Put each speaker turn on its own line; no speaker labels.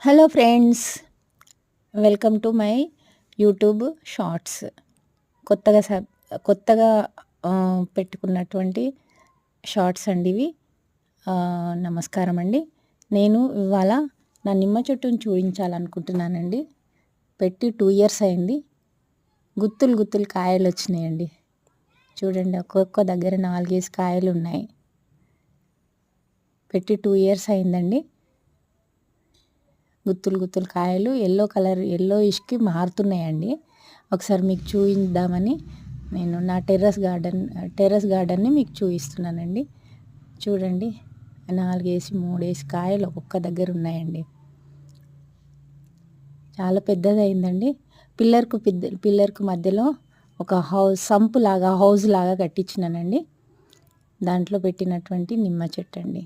Hello friends, welcome to my YouTube shorts. కొత్తగా కొత్తగా పెట్టుకున్నటువంటి షార్ట్స్ అండి ఇవి. నమస్కారం అండి. నేను ఇవాళ నా నిమ్మ చెట్టుని చూపించాలనుకుంటున్నానండి. పెట్టి 2 ఇయర్స్ అయింది. గుత్తులు గుత్తులు కాయలు వచ్చినాయండి. చూడండి, ఒక్కొక్క దగ్గర 4-5 కాయలు ఉన్నాయి. పెట్టి 2 ఇయర్స్ అయిందండి. గుత్తులు గుత్తులు కాయలు ఎల్లో కలర్, ఎల్లో ఇష్కి మారుతున్నాయండి. ఒకసారి మీకు చూపిద్దామని నేను నా టెర్రస్ గార్డెన్ని మీకు చూపిస్తున్నానండి. చూడండి, 4-3 కాయలు ఒక్కొక్క దగ్గర ఉన్నాయండి. చాలా పెద్దదైందండి. పిల్లర్కు మధ్యలో ఒక హౌస్ లాగా కట్టించినానండి. దాంట్లో పెట్టినటువంటి నిమ్మ చెట్టు అండి.